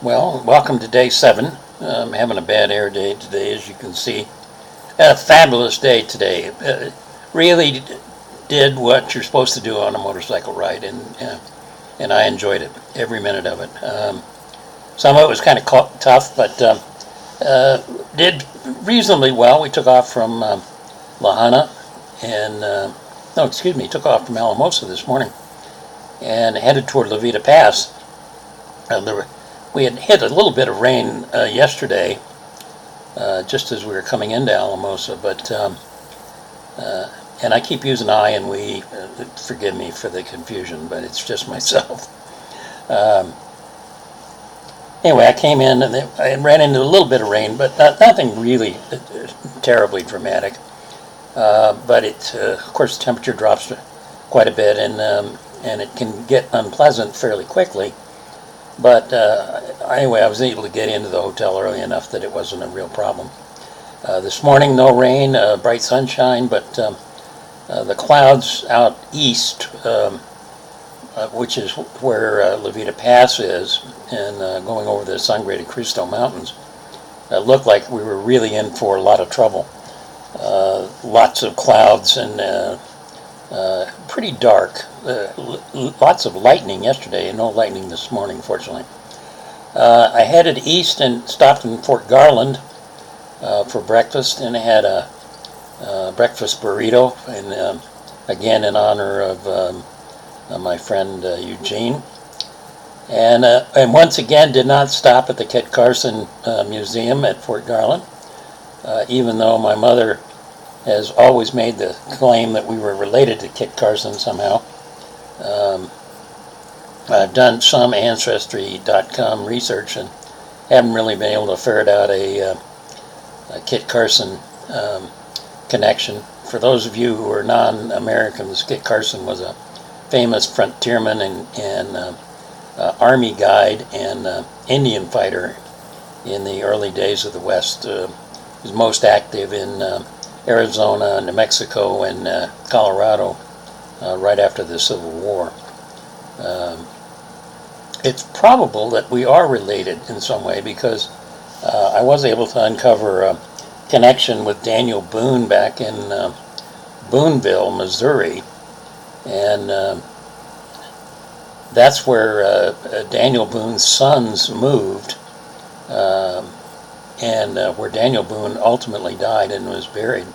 Well, welcome to day 7. I'm having a bad air day today, as you can see. A fabulous day today. Really did what you're supposed to do on a motorcycle ride, and I enjoyed it, every minute of it. Some of it was kind of tough, but did reasonably well. We took off from Lahana, and no, excuse me, took off from Alamosa this morning and headed toward La Vita Pass. We had hit a little bit of rain yesterday, just as we were coming into Alamosa, but and I keep using I and we. Forgive me for the confusion, but it's just myself. Anyway, I came in and I ran into a little bit of rain, but nothing really terribly dramatic. But of course, the temperature drops quite a bit, and it can get unpleasant fairly quickly. But anyway, I was able to get into the hotel early enough that it wasn't a real problem. This morning, no rain, bright sunshine, but the clouds out east, which is where La Vita Pass is, and going over the Sangre de Cristo Mountains, looked like we were really in for a lot of trouble. Lots of clouds and pretty dark. Lots of lightning yesterday, and no lightning this morning, fortunately. I headed east and stopped in Fort Garland for breakfast, and I had a breakfast burrito, and again in honor of my friend Eugene. And once again did not stop at the Kit Carson Museum at Fort Garland, even though my mother has always made the claim that we were related to Kit Carson somehow. I've done some Ancestry.com research and haven't really been able to ferret out a Kit Carson connection. For those of you who are non-Americans, Kit Carson was a famous frontierman and army guide and Indian fighter in the early days of the West. He was most active in Arizona, New Mexico, and Colorado right after the Civil War. It's probable that we are related in some way because I was able to uncover a connection with Daniel Boone back in Booneville, Missouri, and that's where Daniel Boone's sons moved, and where Daniel Boone ultimately died and was buried.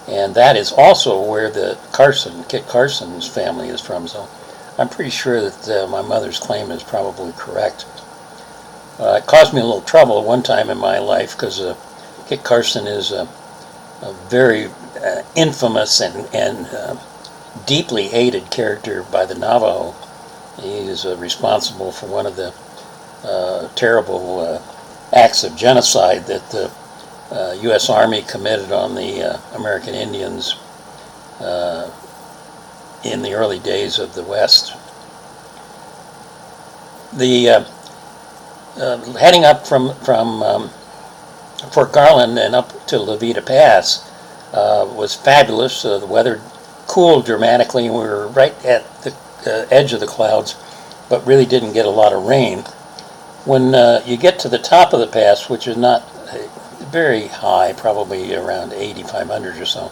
And that is also where the Kit Carson's family is from, so I'm pretty sure that my mother's claim is probably correct. It caused me a little trouble one time in my life because Kit Carson is a very infamous and deeply hated character by the Navajo. He is responsible for one of the terrible acts of genocide that the U.S. Army committed on the American Indians in the early days of the West. The heading up from Fort Garland and up to La Vita Pass was fabulous. The weather cooled dramatically, and we were right at the edge of the clouds, but really didn't get a lot of rain. When you get to the top of the pass, which is not very high, probably around 8,500 or so,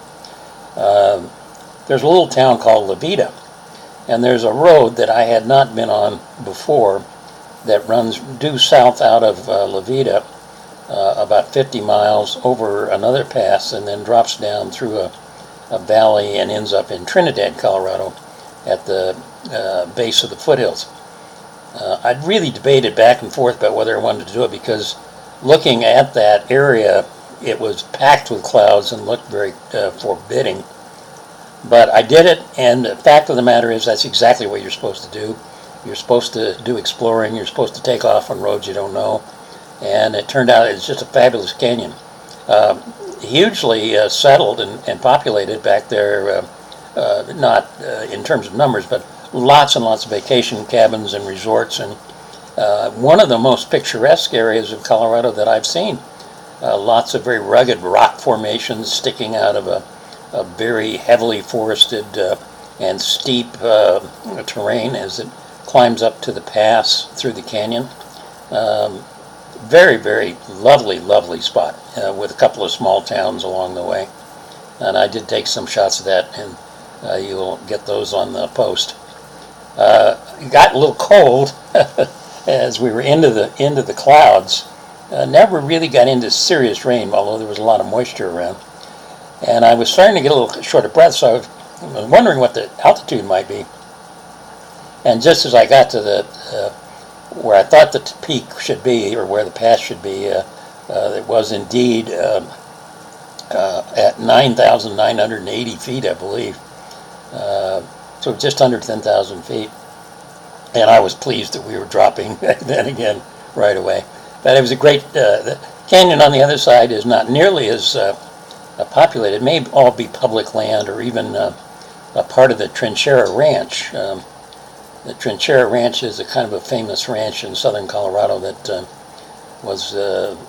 there's a little town called La Vita, and there's a road that I had not been on before that runs due south out of La Vita about 50 miles over another pass and then drops down through a valley and ends up in Trinidad, Colorado at the base of the foothills. I'd really debated back and forth about whether I wanted to do it because looking at that area, it was packed with clouds and looked very forbidding. But I did it, and the fact of the matter is that's exactly what you're supposed to do. You're supposed to do exploring. You're supposed to take off on roads you don't know. And it turned out it's just a fabulous canyon. Hugely settled and populated back there, not in terms of numbers, but lots and lots of vacation cabins and resorts, and one of the most picturesque areas of Colorado that I've seen. Lots of very rugged rock formations sticking out of a very heavily forested and steep terrain as it climbs up to the pass through the canyon. Very, very lovely, lovely spot with a couple of small towns along the way. And I did take some shots of that, and you'll get those on the post. It got a little cold as we were into the clouds. Never really got into serious rain, although there was a lot of moisture around. And I was starting to get a little short of breath, so I was wondering what the altitude might be. And just as I got to the where I thought the peak should be, or where the pass should be, it was indeed at 9,980 feet, I believe. So just under 10,000 feet. And I was pleased that we were dropping then again right away. But it was a great, the canyon on the other side is not nearly as populated. It may all be public land or even a part of the Trinchera Ranch. The Trinchera Ranch is a kind of a famous ranch in southern Colorado that was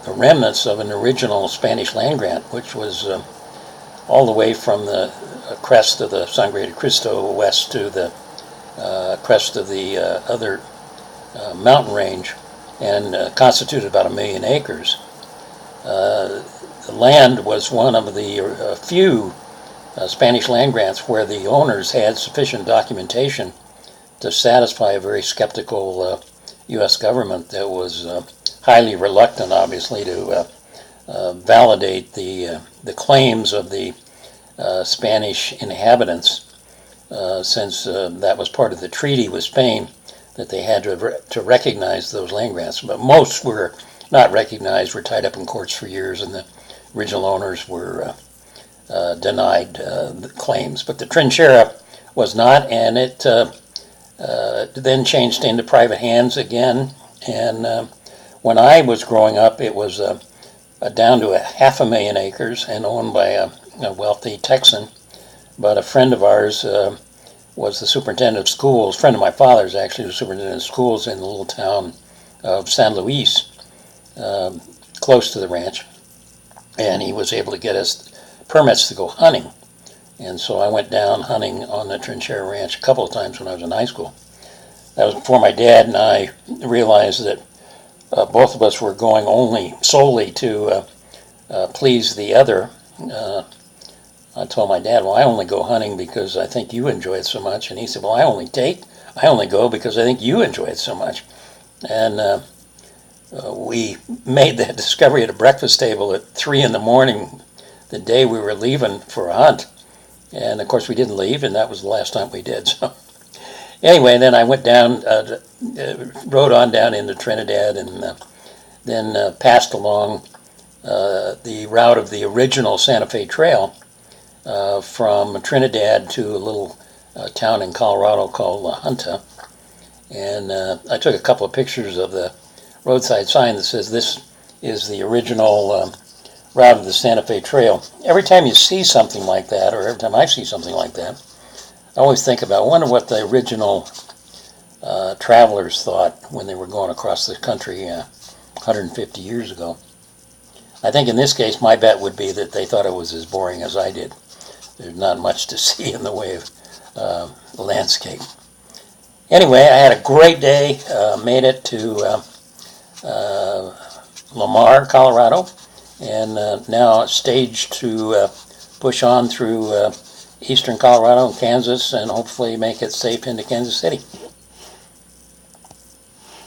remnants of an original Spanish land grant, which was all the way from the crest of the Sangre de Cristo west to the crest of the other mountain range, and constituted about 1 million acres. The land was one of the few Spanish land grants where the owners had sufficient documentation to satisfy a very skeptical U.S. government that was highly reluctant, obviously, to validate the claims of the Spanish inhabitants, since that was part of the treaty with Spain, that they had to recognize those land grants. But most were not recognized, were tied up in courts for years, and the original owners were denied the claims. But the Trinchera was not, and it then changed into private hands again. And when I was growing up, it was down to 500,000 acres and owned by a wealthy Texan. But a friend of ours was the superintendent of schools. A friend of my father's actually was superintendent of schools in the little town of San Luis, close to the ranch. And he was able to get us permits to go hunting. And so I went down hunting on the Trinchera Ranch a couple of times when I was in high school. That was before my dad and I realized that both of us were going only solely to please the other. I told my dad, well, I only go hunting because I think you enjoy it so much. And he said, well, I only go because I think you enjoy it so much. And we made that discovery at a breakfast table at 3 in the morning the day we were leaving for a hunt. And of course we didn't leave, and that was the last time we did. So anyway, then I went down, rode on down into Trinidad, and then passed along the route of the original Santa Fe Trail from Trinidad to a little town in Colorado called La Junta. And I took a couple of pictures of the roadside sign that says this is the original route of the Santa Fe Trail. Every time you see something like that, or every time I see something like that, I always think about, I wonder what the original travelers thought when they were going across the country 150 years ago. I think in this case, my bet would be that they thought it was as boring as I did. There's not much to see in the way of landscape. Anyway, I had a great day, made it to Lamar, Colorado, and now staged to push on through eastern Colorado and Kansas, and hopefully make it safe into Kansas City.